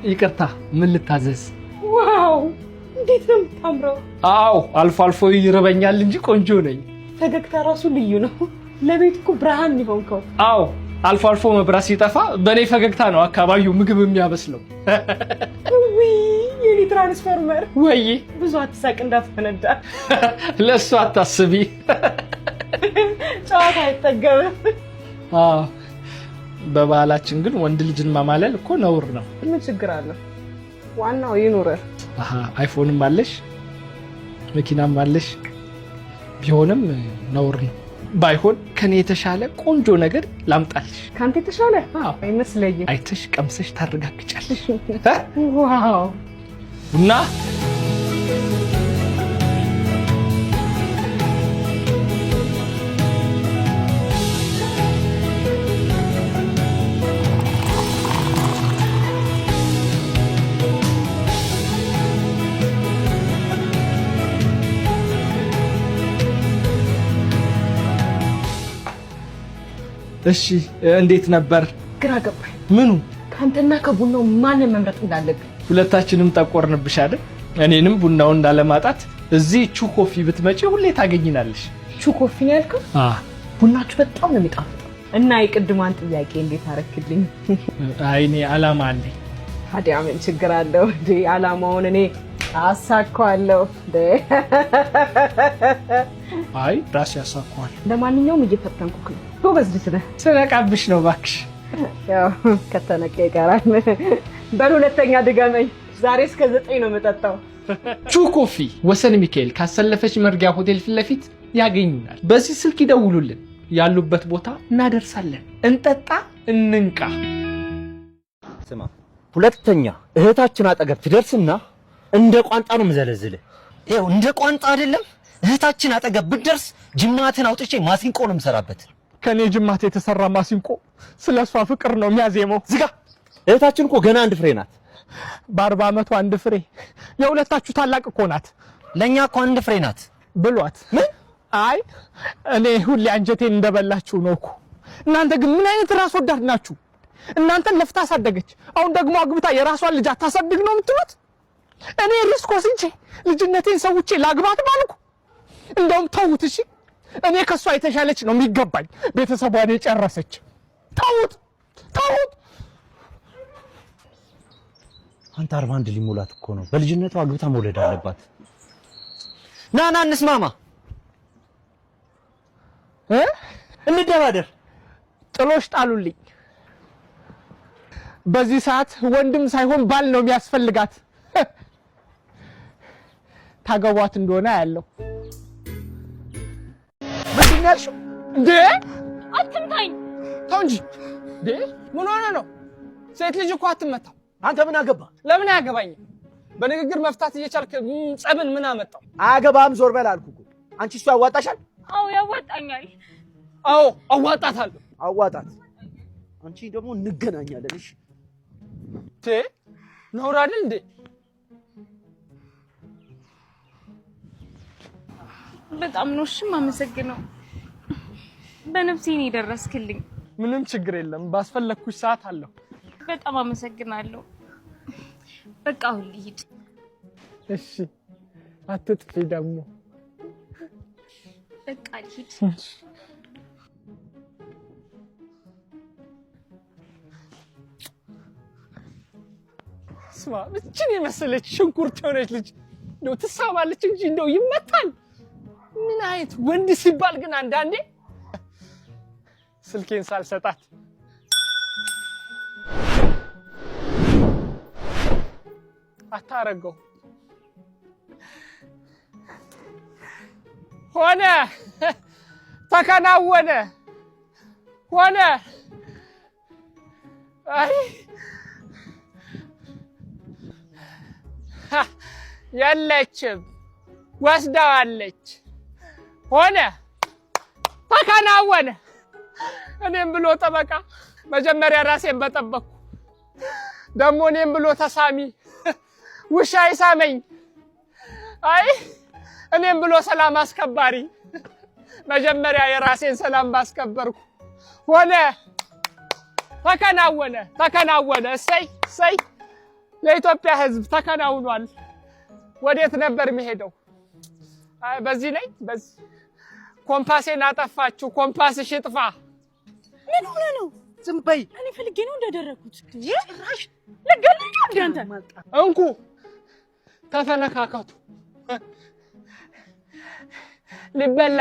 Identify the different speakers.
Speaker 1: ይቅርታ ምን ልታዘዝ?
Speaker 2: ዋው እንዴት ነው የምታምረው!
Speaker 1: አዎ አልፎ አልፎ ይረበኛል እንጂ ቆንጆ ነኝ።
Speaker 2: ፈገግታ ራሱ ልዩ ነው። ለቤት እኮ ብርሃን ይሆንከው።
Speaker 1: አዎ አልፎ አልፎ መብራት ሲጠፋ በኔ ፈገግታ ነው አካባቢው ምግብ የሚያበስለው።
Speaker 2: ውይ የኔ ትራንስፎርመር!
Speaker 1: ወይ
Speaker 2: ብዙ አትሳቅ እንዳትፈነዳ።
Speaker 1: ለሱ አታስቢ።
Speaker 2: ጨዋታ አይጠገብም።
Speaker 1: አዎ በባህላችን ግን ወንድ ልጅን ማማለል እኮ ነውር ነው።
Speaker 2: ምን ችግር አለ? ዋናው ይኑር።
Speaker 1: አይፎንም አለሽ መኪናም አለሽ። ቢሆንም ነውር ነው። ባይሆን ከኔ የተሻለ ቆንጆ ነገር ላምጣልሽ።
Speaker 2: ካንተ የተሻለ? አይመስለኝም።
Speaker 1: አይተሽ ቀምሰሽ ታረጋግጫለሽ።
Speaker 2: ዋው
Speaker 1: ቡና እሺ እንዴት ነበር?
Speaker 2: ግራ ገባኝ።
Speaker 1: ምኑ?
Speaker 2: ካንተና ከቡናው ማንን መምረጥ እንዳለብኝ።
Speaker 1: ሁለታችንም ጠቆርንብሽ አይደል? እኔንም ቡናውን እንዳለማጣት እዚህ ቹ ኮፊ ብትመጪ ሁሌ ታገኝናለሽ።
Speaker 2: ቹ ኮፊ ነው ያልከው? ቡናችሁ በጣም ነው የሚጣፍጠው። እና የቅድሟን ጥያቄ እንዴት አረክልኝ?
Speaker 1: አይኔ አላማ አለኝ።
Speaker 2: ታዲያ ምን ችግር አለው? አላማውን እኔ አሳካዋለሁ።
Speaker 1: አይ ራስ ያሳካዋል።
Speaker 2: ለማንኛውም እየፈተንኩክ ነው። ጎበዝ ልጅ ነህ።
Speaker 1: ስለቃብሽ ነው እባክሽ።
Speaker 2: ያው ከተነቀ ይቀራል። በሁለተኛ ድገመኝ። ዛሬ እስከ 9 ነው የምጠጣው።
Speaker 1: ቹ ኮፊ ወሰን ሚካኤል ካሰለፈች መርጊያ ሆቴል ፊት ለፊት ያገኙናል። በዚህ ስልክ ይደውሉልን፣ ያሉበት ቦታ እናደርሳለን። እንጠጣ እንንቃ።
Speaker 3: ስማ፣ ሁለተኛ እህታችን አጠገብ ትደርስና እንደ ቋንጣ ነው የምዘለዝልህ። ይኸው እንደ ቋንጣ አይደለም፣ እህታችን አጠገብ ብትደርስ ጅማትን አውጥቼ ማሲንቆ ነው የምሰራበት።
Speaker 1: ከኔ ጅማት የተሰራ ማሲንቆ ስለሷ ፍቅር ነው የሚያዜመው።
Speaker 3: ዝጋ። እህታችን እኮ ገና አንድ ፍሬ ናት።
Speaker 1: በ40 ዓመቱ አንድ ፍሬ። የሁለታችሁ ታላቅ እኮ ናት።
Speaker 3: ለኛ እኮ አንድ ፍሬ ናት
Speaker 1: ብሏት።
Speaker 3: ምን?
Speaker 1: አይ እኔ ሁሌ አንጀቴን እንደበላችሁ ነው እኮ። እናንተ ግን ምን አይነት ራስ ወዳድ ናችሁ? እናንተን ለፍታ አሳደገች፣ አሁን ደግሞ አግብታ የራሷን ልጅ አታሳድግ ነው የምትሉት? እኔ ሪስክ ወስጄ ልጅነቴን ሰውቼ ላግባት ባልኩ። እንደውም ተውት እሺ። እኔ ከሷ የተሻለች ነው የሚገባኝ፣ ቤተሰቧን የጨረሰች። ተውት ተውት።
Speaker 3: አንተ 41 ሊሞላት እኮ ነው። በልጅነቷ አግብታ መውለድ አለባት። ና ና እንስማማ፣ እንደባደር።
Speaker 1: ጥሎሽ ጣሉልኝ። በዚህ ሰዓት ወንድም ሳይሆን ባል ነው የሚያስፈልጋት። ታገቧት እንደሆነ ያለው ምንድን ነው ያልሽው? እንዴ
Speaker 2: አትምታኝ።
Speaker 1: ተው እንጂ እንዴ! ምን ሆነ ነው? ሴት ልጅ እኮ አትመታም።
Speaker 3: አንተ ምን አገባ?
Speaker 1: ለምን አያገባኝም? በንግግር መፍታት እየቻልክ ጸብን ምን አመጣው?
Speaker 3: አያገባም። ዞር በል አልኩህ እኮ። አንቺ እሱ ያዋጣሻል?
Speaker 2: አዎ ያዋጣኛል።
Speaker 1: አዎ አዋጣታለሁ።
Speaker 3: አዋጣት። አንቺ ደግሞ እንገናኛለን። እሺ
Speaker 1: ነውር አይደል እንዴ?
Speaker 4: በጣም ነው እሺ የማመሰግነው። በነፍሴ ነው የደረስክልኝ።
Speaker 1: ምንም ችግር የለም። ባስፈለኩሽ ሰዓት አለሁ።
Speaker 4: በጣም አመሰግናለሁ። በቃ አሁን ልሂድ።
Speaker 1: እሺ አትጥፊ ደግሞ።
Speaker 4: በቃ ልሂድ።
Speaker 1: ስማ እቺን የመሰለች ሽንኩርት የሆነች ልጅ እንደው ትሳባለች እንጂ እንደው ይመታል። ምን አይነት ወንድ ሲባል ግን አንዳንዴ ስልኬን ሳልሰጣት አታረገው ሆነ ተከናወነ ሆነ። አይ የለችም ወስዳዋለች። ሆነ ተከናወነ። እኔም ብሎ ጠበቃ መጀመሪያ ራሴን በጠበቅኩ፣ ደግሞ እኔም ብሎ ተሳሚ ውሻ ይሳመኝ። አይ እኔም ብሎ ሰላም አስከባሪ መጀመሪያ የራሴን ሰላም ባስከበርኩ፣ ሆነ ተከናወነ። እሰይ ለኢትዮጵያ ሕዝብ ተከናውኗል። ወዴት ነበር የሚሄደው? በዚህ ላይ በዚህ ኮምፓሴን አጠፋችሁ። ኮምፓስሽ ይጥፋ።
Speaker 2: ምን ሆነ ነው?
Speaker 5: ዝም በይ።
Speaker 2: እኔ ፈልጌ ነው እንዳደረኩት። ጭራሽ ለገልኝ አንተ
Speaker 1: እንኩ ተፈነካከቱ። ሊበላ